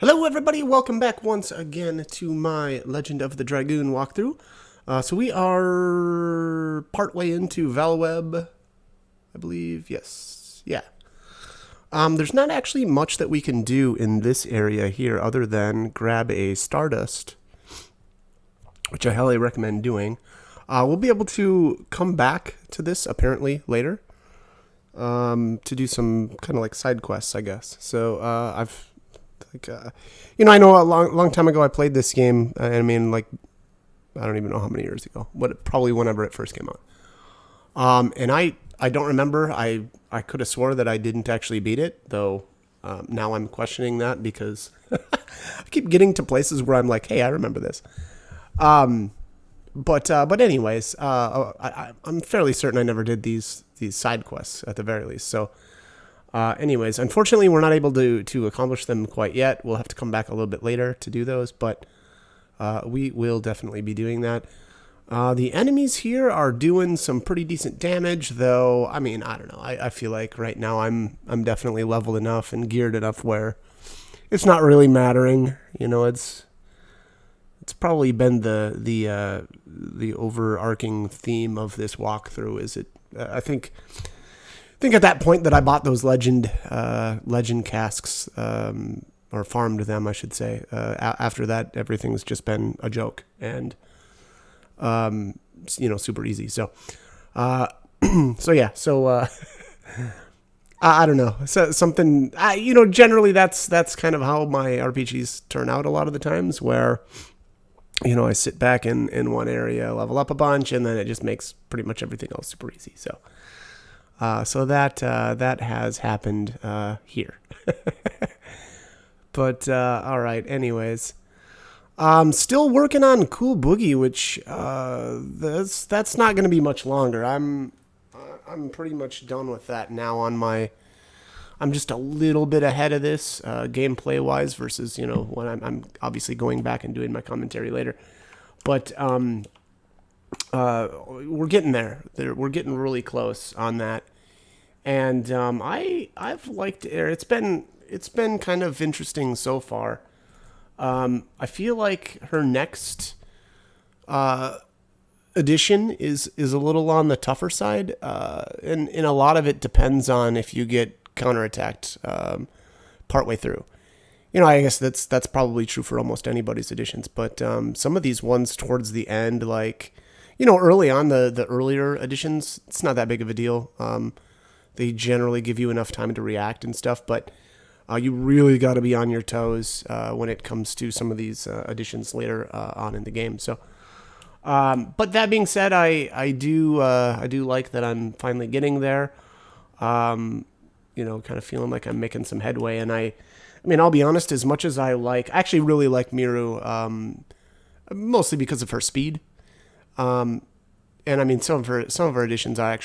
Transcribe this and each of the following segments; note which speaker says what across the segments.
Speaker 1: Hello everybody, welcome back once again to my Legend of the Dragoon walkthrough. So we are partway into Valwebb, I believe. Yes, yeah. There's not actually much that we can do in this area here other than grab a Stardust, which I highly recommend doing. We'll be able to come back to this apparently later to do some kind of like side quests, I guess. So I know a long time ago I played this game. I mean, like, I don't even know how many years ago. Probably whenever it first came out. And I don't remember. I could have swore that I didn't actually beat it, though. Now I'm questioning that because I keep getting to places where I'm like, hey, I remember this. But anyways, I'm fairly certain I never did these side quests at the very least. So. Anyways, unfortunately, we're not able to accomplish them quite yet. We'll have to come back a little bit later to do those, but we will definitely be doing that. The enemies here are doing some pretty decent damage, though. I mean, I don't know. I feel like right now I'm definitely leveled enough and geared enough where it's not really mattering. You know, it's probably been the overarching theme of this walkthrough. Is it? I think at that point that I bought those legend casks, or farmed them, I should say. After that, everything's just been a joke and super easy. So, I don't know. So something, generally that's kind of how my RPGs turn out a lot of the times, where I sit back in one area, level up a bunch, and then it just makes pretty much everything else super easy. So. So that has happened here. But all right. Anyways, still working on Cool Boogie, which that's not going to be much longer. I'm pretty much done with that now. I'm just a little bit ahead of this gameplay wise versus when I'm obviously going back and doing my commentary later. But we're getting there. We're getting really close on that, and I've liked it. It's been kind of interesting so far. I feel like her next edition is a little on the tougher side, and a lot of it depends on if you get counterattacked partway through. I guess that's probably true for almost anybody's editions, but some of these ones towards the end, like early on the earlier editions, it's not that big of a deal. They generally give you enough time to react and stuff, but you really got to be on your toes when it comes to some of these editions later on in the game. So, but that being said, I do like that I'm finally getting there. Kind of feeling like I'm making some headway, and I mean, I'll be honest. As much as I actually really like Miru, mostly because of her speed. And I mean, some of her additions are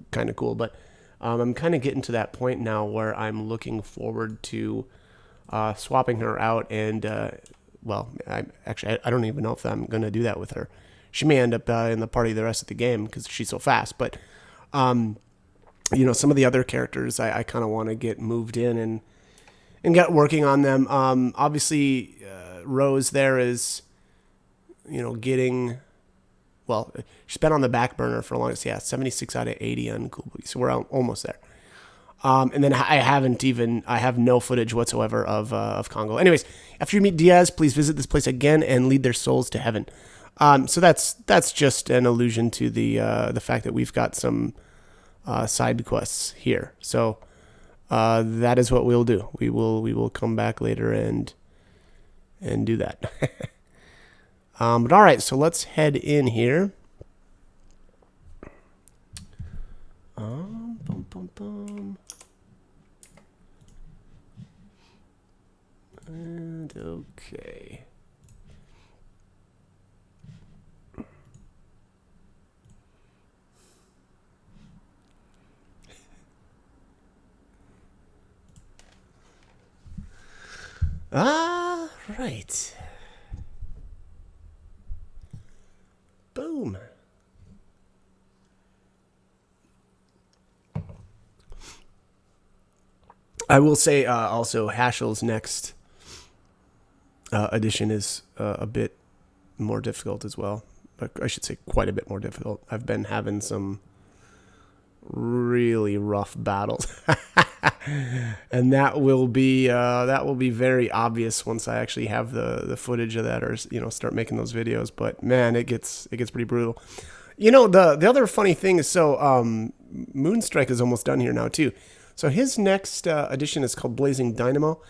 Speaker 1: kind of cool, but I'm kind of getting to that point now where I'm looking forward to swapping her out. And I don't even know if I'm going to do that with her. She may end up in the party the rest of the game because she's so fast. But some of the other characters I kind of want to get moved in and get working on them. Obviously, Rose there is getting. Well, she's been on the back burner for a long time. Yeah, 76 out of 80 on Cool Boogie, so we're almost there. And then I have no footage whatsoever of Congo. Anyways, after you meet Diaz, please visit this place again and lead their souls to heaven. So that's just an allusion to the fact that we've got some side quests here. So that is what we'll do. We will come back later and do that. But all right, so let's head in here. Boom, boom, boom. And okay. Right. Boom. I will say also Hashel's next edition is a bit more difficult as well. I should say quite a bit more difficult. I've been having some really rough battles. And that will be very obvious once I actually have the footage of that, or start making those videos. But man, it gets pretty brutal. The other funny thing is, so Moonstrike is almost done here now too. So his next edition is called Blazing Dynamo,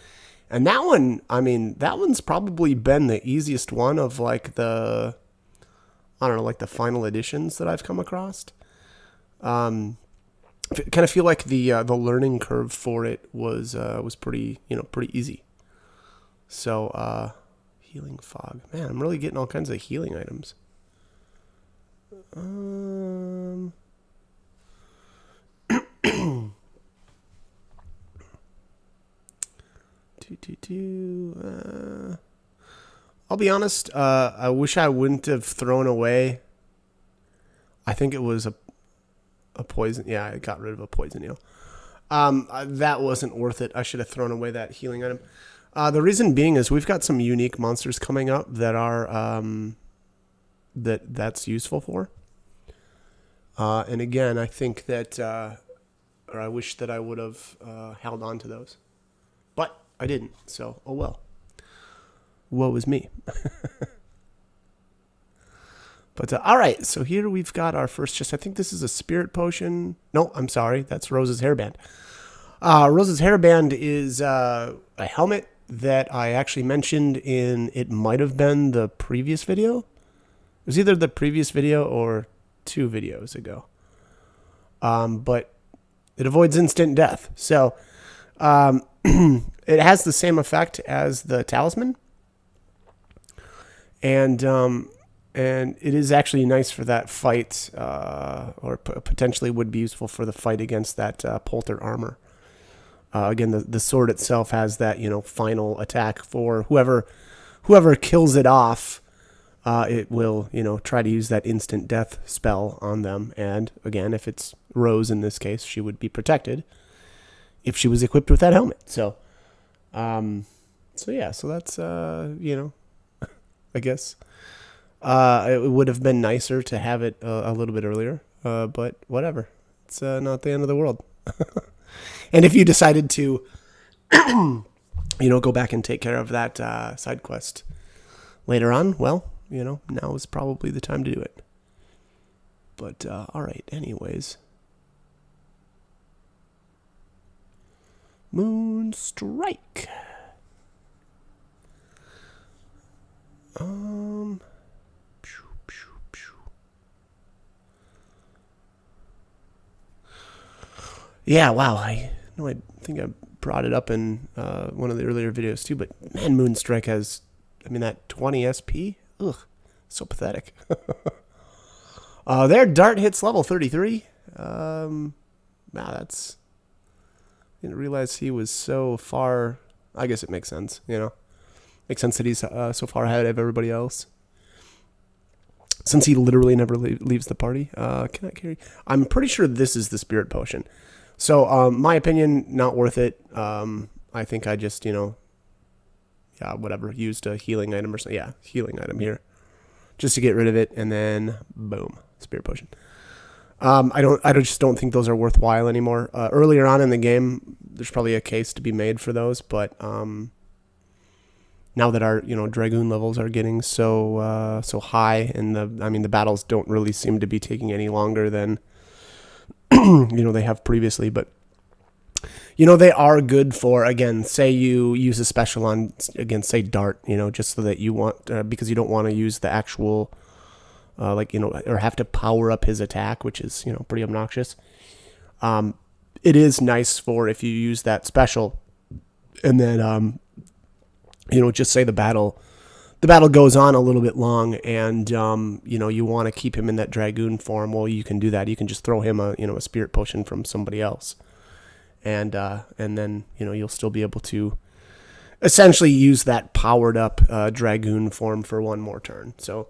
Speaker 1: and that one, that one's probably been the easiest one of like the final editions that I've come across. Kind of feel like the learning curve for it was pretty easy. So healing fog, man, I'm really getting all kinds of healing items. I'll be honest. I wish I wouldn't have thrown away. I think it was a poison. Yeah, I got rid of a poison eel. That wasn't worth it. I should have thrown away that healing item. The reason being is we've got some unique monsters coming up that are that's useful for. And again, I think that, or I wish that I would have held on to those, but I didn't. So, oh well. Woe is me. But all right, so here we've got our first chest. I think this is a spirit potion. No, I'm sorry, that's Rose's hairband. Rose's hairband is a helmet that I actually mentioned in, it might have been the previous video. It was either the previous video or 2 videos ago. But it avoids instant death. So it has the same effect as the talisman. And it is actually nice for that fight, or potentially would be useful for the fight against that polter armor. Again, the sword itself has that final attack for whoever kills it off. It will try to use that instant death spell on them. And again, if it's Rose in this case, she would be protected if she was equipped with that helmet. So that's I guess. It would have been nicer to have it a little bit earlier, but whatever. It's not the end of the world. And if you decided to, go back and take care of that side quest later on, well, now is probably the time to do it. But all right, anyways. Moonstrike. Yeah, wow. I think I brought it up in one of the earlier videos too, but man, Moonstrike has, that 20 SP? Ugh, so pathetic. Their dart hits level 33. Wow, that's... I didn't realize he was so far... I guess it makes sense, Makes sense that he's so far ahead of everybody else. Since he literally never leaves the party. Can I carry... I'm pretty sure this is the spirit potion. So, my opinion, not worth it. I think I just, used a healing item or something. Yeah, healing item here. Just to get rid of it, and then, boom, spirit potion. I just don't think those are worthwhile anymore. Earlier on in the game, there's probably a case to be made for those, but now that our Dragoon levels are getting so high, and the battles don't really seem to be taking any longer than they have previously, but they are good for, again, say you use a special on, again, say Dart, just so that you want, because you don't want to use the actual or have to power up his attack, which is pretty obnoxious. It is nice for if you use that special, and then just say the battle goes on a little bit long, and you want to keep him in that Dragoon form. Well, you can do that. You can just throw him a spirit potion from somebody else, and then you'll still be able to essentially use that powered up Dragoon form for one more turn. So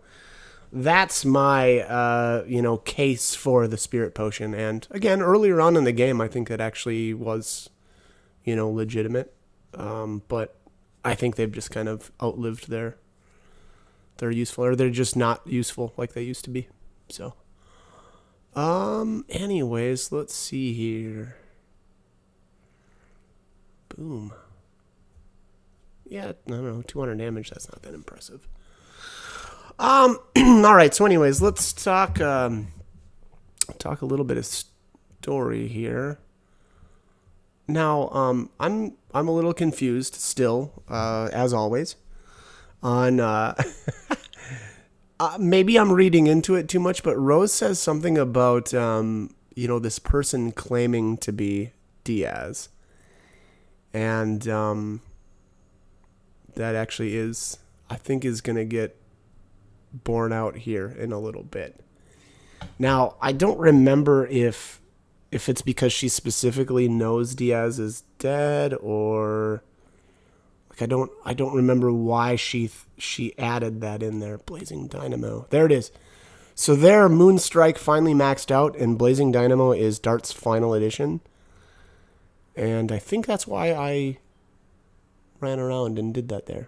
Speaker 1: that's my case for the spirit potion. And again, earlier on in the game, I think that actually was legitimate, but I think they've just kind of outlived their useful, or they're just not useful like they used to be. So, anyways, let's see here. Boom. Yeah, I don't know, 200 damage, that's not that impressive. All right, so anyways, let's talk a little bit of story here. Now, I'm a little confused still, as always, on maybe I'm reading into it too much, but Rose says something about this person claiming to be Diaz, and that actually is, I think, is going to get borne out here in a little bit. Now, I don't remember if it's because she specifically knows Diaz is dead, or like I don't remember why she added that in there. Blazing Dynamo. There it is. So there, Moonstrike finally maxed out, and Blazing Dynamo is Dart's final edition. And I think that's why I ran around and did that there.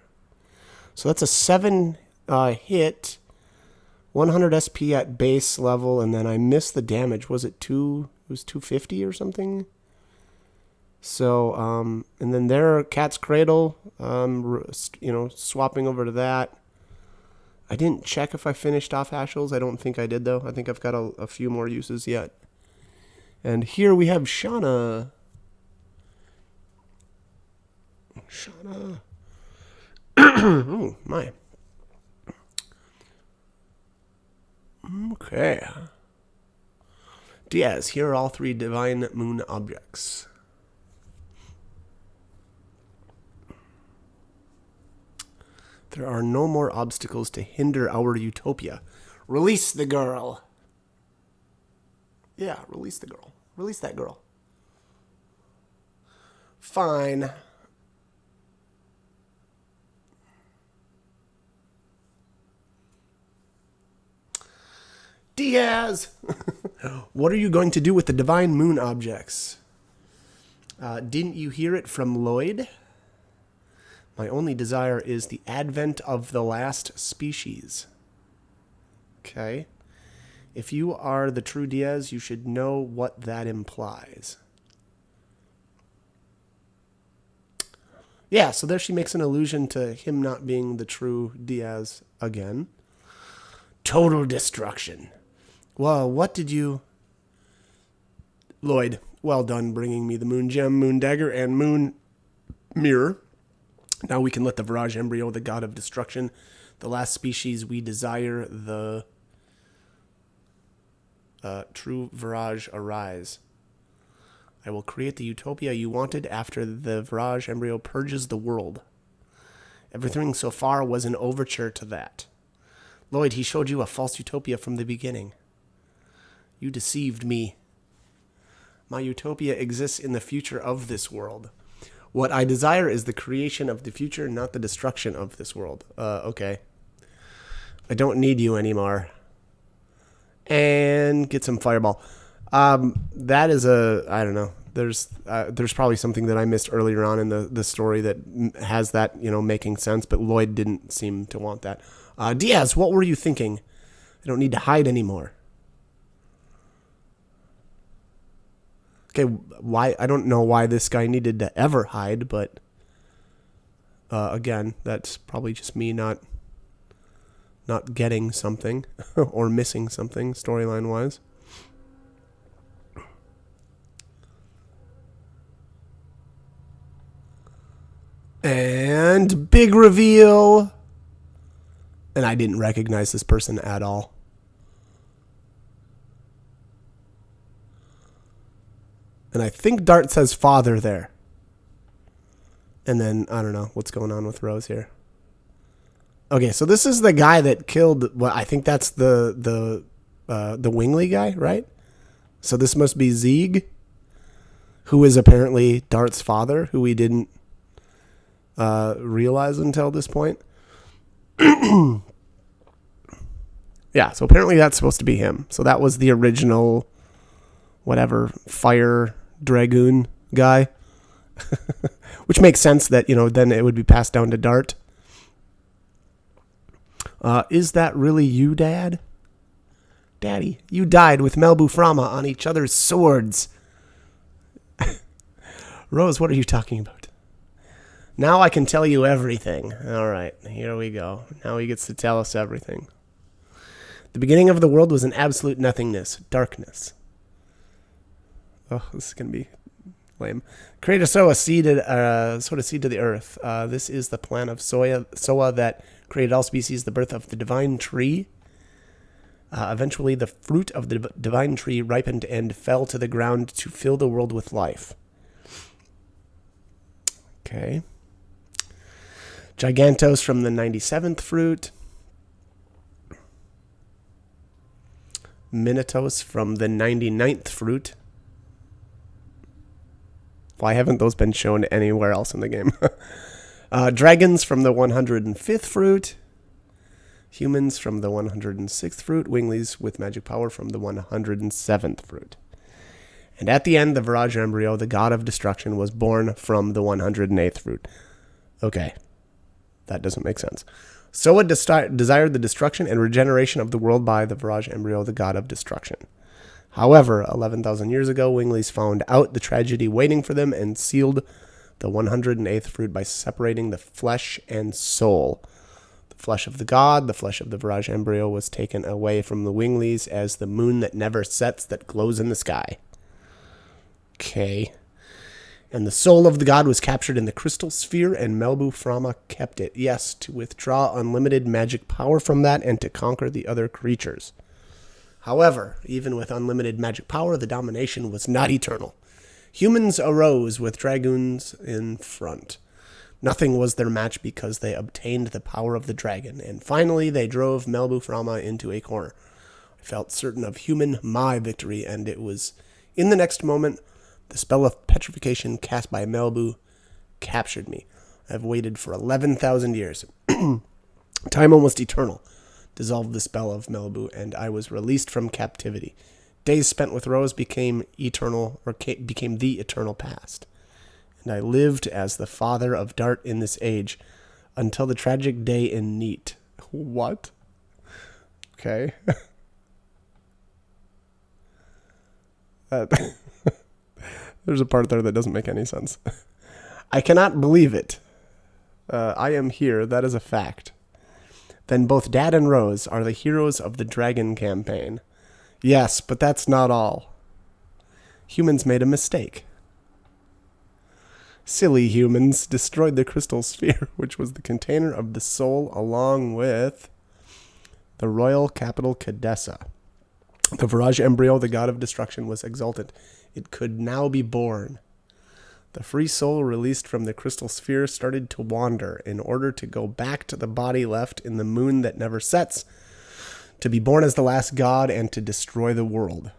Speaker 1: So that's a 7 hit, 100 SP at base level, and then I missed the damage. Was it 2? It was 250 or something. So, and then there, Cat's Cradle, swapping over to that. I didn't check if I finished off Hashel's. I don't think I did, though. I think I've got a few more uses yet. And here we have Shauna. Oh, my. Okay. Diaz, here are all 3 divine moon objects. There are no more obstacles to hinder our utopia. Release the girl. Yeah, release the girl. Release that girl. Fine. Diaz! What are you going to do with the divine moon objects? Didn't you hear it from Lloyd? My only desire is the advent of the last species. Okay. If you are the true Diaz, you should know what that implies. Yeah, so there she makes an allusion to him not being the true Diaz again. Total destruction. Well, what did you... Lloyd, well done bringing me the Moon Gem, Moon Dagger, and Moon Mirror. Now we can let the Virage Embryo, the god of destruction, the last species we desire, the true Virage, arise. I will create the utopia you wanted after the Virage Embryo purges the world. Everything so far was an overture to that. Lloyd, he showed you a false utopia from the beginning. You deceived me. My utopia exists in the future of this world. What I desire is the creation of the future, not the destruction of this world. Okay. I don't need you anymore. And get some fireball. That is I don't know. There's probably something that I missed earlier on in the story that has that, making sense, but Lloyd didn't seem to want that. Diaz, what were you thinking? I don't need to hide anymore. Okay, why? I don't know why this guy needed to ever hide, but again, that's probably just me not getting something or missing something storyline-wise. And big reveal. And I didn't recognize this person at all. And I think Dart says father there. And then, I don't know what's going on with Rose here. Okay, so this is the guy that killed, I think that's the Wingley guy, right? So this must be Zieg, who is apparently Dart's father, who we didn't realize until this point. Yeah, so apparently that's supposed to be him. So that was the original, whatever, fire dragoon guy. which makes sense that, then it would be passed down to Dart. Is that really you, Dad? Daddy, you died with Melbu Frama on each other's swords. Rose, what are you talking about? Now I can tell you everything. All right, here we go. Now he gets to tell us everything. The beginning of the world was an absolute nothingness, darkness. Oh, this is going to be lame. Create a sow seed to the earth. This is the plan of Soa that created all species, the birth of the divine tree. Eventually, the fruit of the divine tree ripened and fell to the ground to fill the world with life. Okay. Gigantos from the 97th fruit. Minotos from the 99th fruit. Why haven't those been shown anywhere else in the game? Dragons from the 105th fruit. Humans from the 106th fruit. Winglies with magic power from the 107th fruit. And at the end, the Viraj embryo, the god of destruction, was born from the 108th fruit. Okay. That doesn't make sense. Soa desired the destruction and regeneration of the world by the Viraj embryo, the god of destruction. However, 11,000 years ago, Winglies found out the tragedy waiting for them and sealed the 108th fruit by separating the flesh and soul. The flesh of the god, the flesh of the Viraj embryo, was taken away from the Winglies as the moon that never sets that glows in the sky. Okay. And the soul of the god was captured in the crystal sphere, and Melbu Frama kept it. Yes, to withdraw unlimited magic power from that and to conquer the other creatures. However, even with unlimited magic power, the domination was not eternal. Humans arose with dragoons in front. Nothing was their match because they obtained the power of the dragon, and finally they drove Melbu Frama into a corner. I felt certain of my victory, and it was in the next moment the spell of petrification cast by Melbu captured me. I have waited for 11,000 years. Time almost eternal dissolved the spell of Melbu, and I was released from captivity. Days spent with Rose became became the eternal past. And I lived as the father of Dart in this age until the tragic day in Neat. What? Okay. There's a part there that doesn't make any sense. I cannot believe it. I am here. That is a fact. Then both Dad and Rose are the heroes of the Dragon campaign. Yes, but that's not all. Humans made a mistake. Silly humans destroyed the crystal sphere, which was the container of the soul, along with the royal capital Cadessa. The Viraj embryo, the god of destruction, was exalted. It could now be born. The free soul released from the crystal sphere started to wander in order to go back to the body left in the moon that never sets, to be born as the last god and to destroy the world.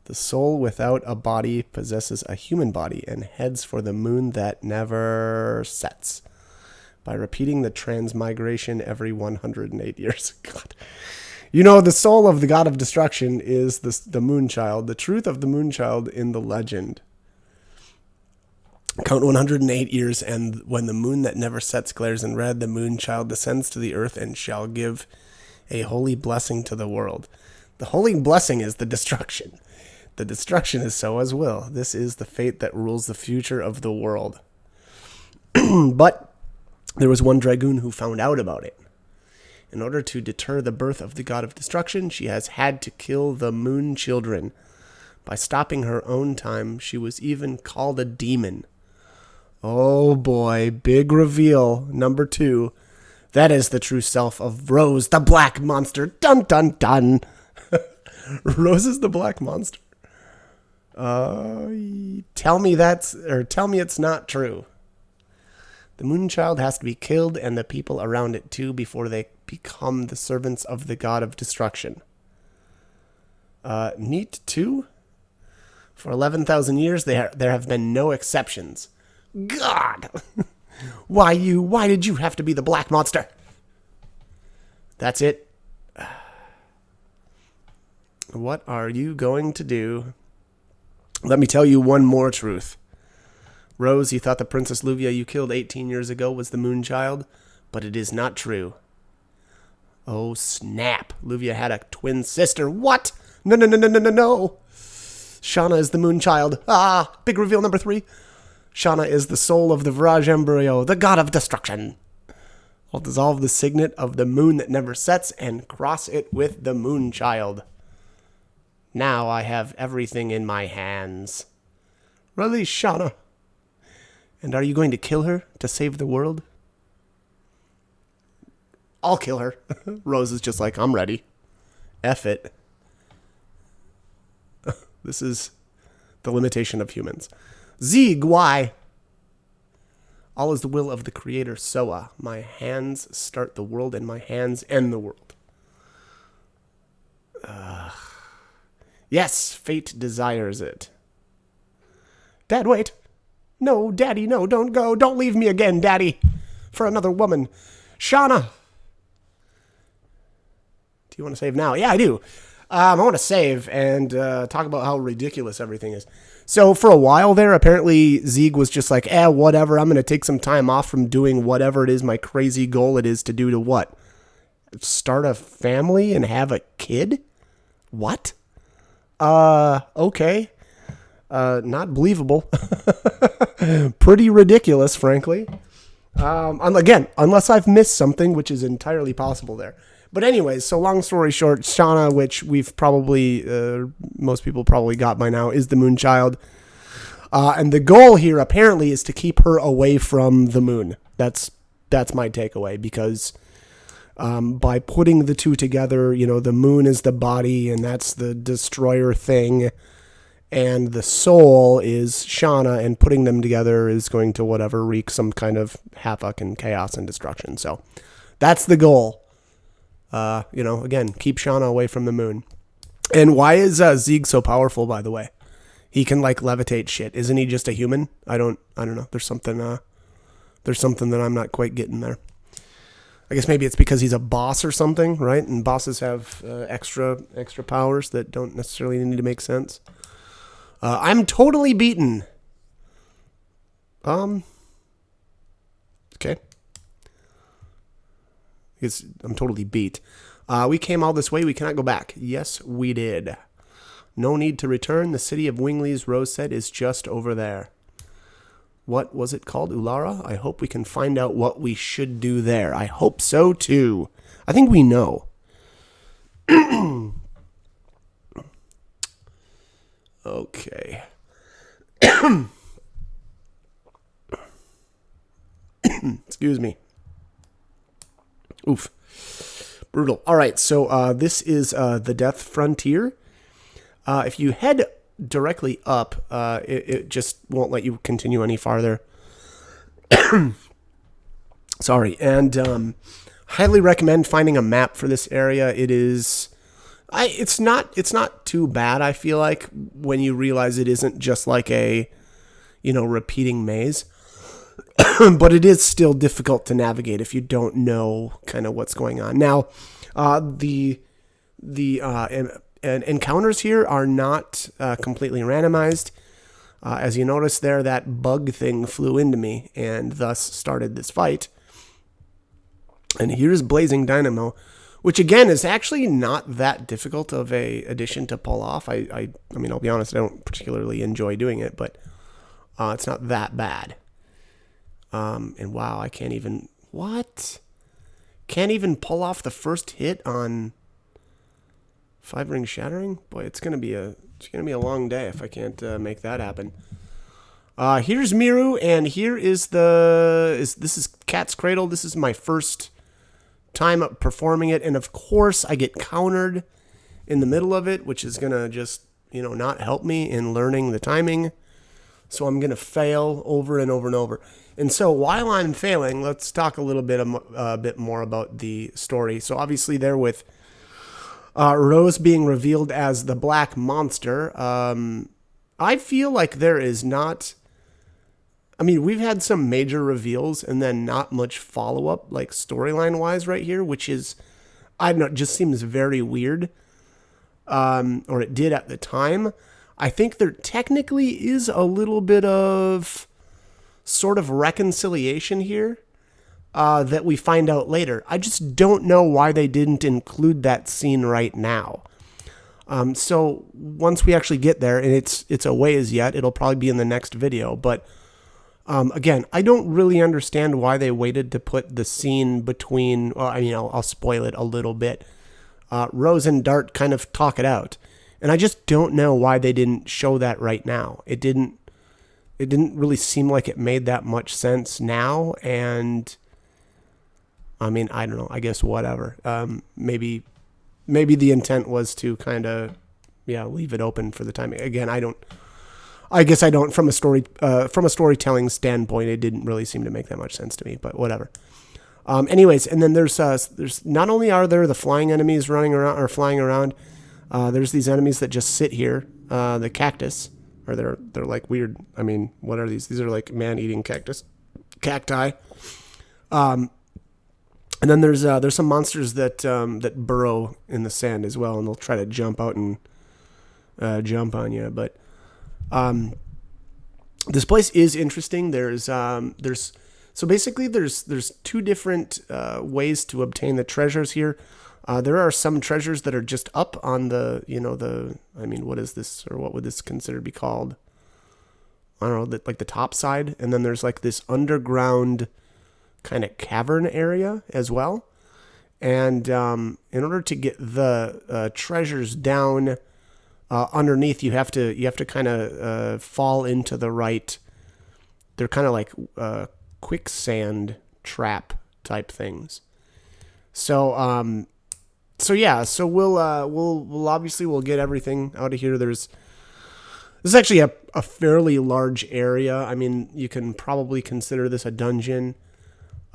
Speaker 1: The soul without a body possesses a human body and heads for the moon that never sets. By repeating the transmigration every 108 years. God. The soul of the god of destruction is the Moonchild. The truth of the Moonchild in the legend. Count 108 years, and when the moon that never sets glares in red, the Moonchild descends to the earth and shall give a holy blessing to the world. The holy blessing is the destruction. The destruction is Soa's will. This is the fate that rules the future of the world. But there was one dragoon who found out about it. In order to deter the birth of the god of destruction, she has had to kill the moon children. By stopping her own time, she was even called a demon. Oh boy, big reveal, number 2. That is the true self of Rose, the black monster. Dun dun dun. Rose is the black monster. Tell me it's not true. The Moonchild has to be killed and the people around it too before they become the servants of the god of destruction. Neat too? For 11,000 years, there have been no exceptions. God! Why did you have to be the black monster? That's it. What are you going to do? Let me tell you one more truth. Rose, you thought the Princess Luvia you killed 18 years ago was the moon child, but it is not true. Oh, snap. Luvia had a twin sister. What? No, no, no, no, no, no, no. Shauna is the moon child. Ah, big reveal number 3. Shauna is the soul of the Viraj embryo, the god of destruction. I'll dissolve the signet of the moon that never sets and cross it with the moon child. Now I have everything in my hands. Release Shauna. And are you going to kill her to save the world? I'll kill her. Rose is just like, I'm ready. F it. This is the limitation of humans. Zieg, why? All is the will of the creator, Soa. My hands start the world, and my hands end the world. Yes, fate desires it. Dad, wait. No, Daddy, no, don't go. Don't leave me again, Daddy. For another woman. Shauna. Do you want to save now? Yeah, I do. I want to save and talk about how ridiculous everything is. So for a while there, apparently Zieg was just like, whatever. I'm going to take some time off from doing whatever it is my crazy goal it is to do to what? Start a family and have a kid? What? Okay. Not believable. Pretty ridiculous, frankly. Again, unless I've missed something, which is entirely possible there. But anyways, so long story short, Shauna, which we've probably, most people probably got by now, is the moon child. And the goal here apparently is to keep her away from the moon. That's my takeaway, because by putting the two together, the moon is the body and that's the destroyer thing. And the soul is Shauna, and putting them together is going to wreak some kind of havoc and chaos and destruction. So that's the goal. Again, keep Shauna away from the moon. And why is Zieg so powerful, by the way? He can levitate shit. Isn't he just a human? I don't know. There's something that I'm not quite getting there. I guess maybe it's because he's a boss or something, right? And bosses have extra powers that don't necessarily need to make sense. I'm totally beaten. Okay. I'm totally beat. We came all this way. We cannot go back. Yes, we did. No need to return. The city of Wingley's, Rose said, is just over there. What was it called? Ulara? I hope we can find out what we should do there. I hope so, too. I think we know. Okay. Excuse me. Oof. Brutal. All right, so this is the Death Frontier. If you head directly up, it just won't let you continue any farther. Sorry. And highly recommend finding a map for this area. It's not too bad, I feel like, when you realize it isn't just like a, repeating maze. But it is still difficult to navigate if you don't know kind of what's going on. Now, the encounters here are not completely randomized. As you notice there, that bug thing flew into me and thus started this fight. And here's Blazing Dynamo, which again is actually not that difficult of a addition to pull off. I mean, I'll be honest, I don't particularly enjoy doing it, but it's not that bad. And wow, I can't even pull off the first hit on 5-ring shattering. Boy, it's gonna be a long day if I can't make that happen. Here's Miru, and here is this is Cat's Cradle. This is my first time performing it, and of course I get countered in the middle of it, which is gonna just not help me in learning the timing. So I'm gonna fail over and over and over. And so while I'm failing, let's talk a little bit more about the story. So obviously there with Rose being revealed as the Black Monster, I feel like there is not... I mean, we've had some major reveals and then not much follow-up, like storyline-wise right here, which is, I don't know, it just seems very weird. Or it did at the time. I think there technically is a little bit of sort of reconciliation here that we find out later. I just don't know why they didn't include that scene right now. So once we actually get there, and it's a ways yet, it'll probably be in the next video. But again, I don't really understand why they waited to put the scene between. Well, I mean, I'll spoil it a little bit. Rose and Dart kind of talk it out, and I just don't know why they didn't show that right now. It didn't really seem like it made that much sense now, and I mean, I don't know. I guess whatever. Maybe the intent was to kind of, leave it open for the time. Again, I guess I don't. From a storytelling standpoint, it didn't really seem to make that much sense to me. But whatever. Anyways, and then there's not only are there the flying enemies running around or flying around, there's these enemies that just sit here. The cactus, or they're like weird. I mean, what are these? These are like man-eating cacti. And then there's some monsters that burrow in the sand as well, and they'll try to jump out and jump on you. But this place is interesting. There's two different ways to obtain the treasures here. There are some treasures that are just up on what is this, or what would this considered be called? I don't know, like the top side, and then there's like this underground kind of cavern area as well. And in order to get the treasures down underneath, you have to kind of fall into the right. They're kind of like quicksand trap type things. So we'll obviously we'll get everything out of here. This is actually a fairly large area. I mean, you can probably consider this a dungeon.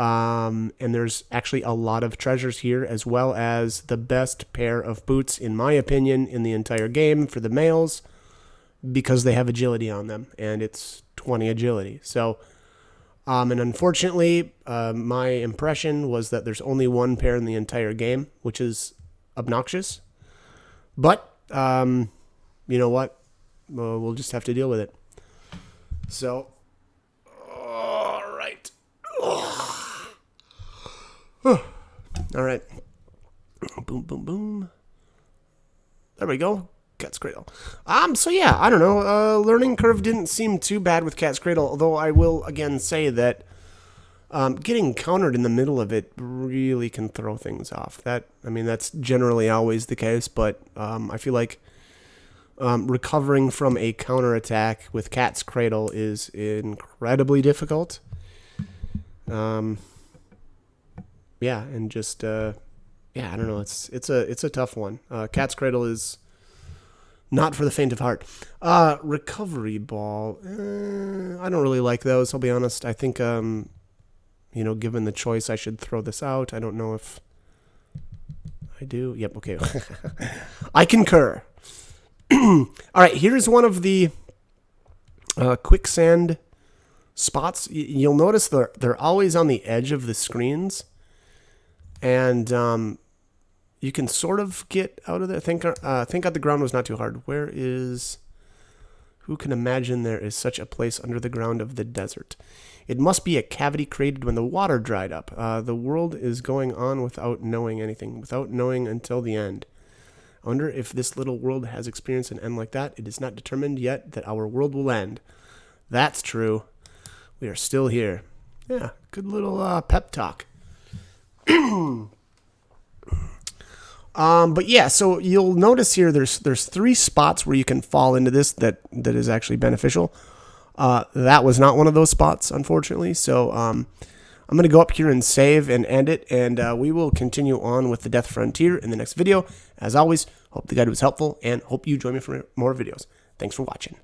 Speaker 1: And there's actually a lot of treasures here, as well as the best pair of boots, in my opinion, in the entire game for the males, because they have agility on them, and it's 20 agility. So, and unfortunately, my impression was that there's only one pair in the entire game, which is obnoxious. But, you know what? We'll just have to deal with it. So, all right. All right. Boom, boom, boom. There we go. Cat's Cradle. So yeah, I don't know. Learning curve didn't seem too bad with Cat's Cradle, although I will again say that getting countered in the middle of it really can throw things off. That's generally always the case, but I feel like recovering from a counterattack with Cat's Cradle is incredibly difficult. Yeah, and just I don't know. It's a tough one. Cat's Cradle is not for the faint of heart. Recovery Ball. I don't really like those. I'll be honest. I think given the choice, I should throw this out. I don't know if I do. Yep. Okay. I concur. All right. Here's one of the quicksand spots. You'll notice they're always on the edge of the screens. And you can sort of get out of there. Think out the ground was not too hard. Who can imagine there is such a place under the ground of the desert? It must be a cavity created when the water dried up. The world is going on without knowing anything, without knowing until the end. I wonder if this little world has experienced an end like that. It is not determined yet that our world will end. That's true. We are still here. Yeah, good little pep talk. But yeah, so you'll notice here there's 3 spots where you can fall into this that is actually beneficial. That was not one of those spots, unfortunately. So I'm going to go up here and save and end it, and we will continue on with the Death Frontier in the next video. As always, hope the guide was helpful, and hope you join me for more videos. Thanks for watching.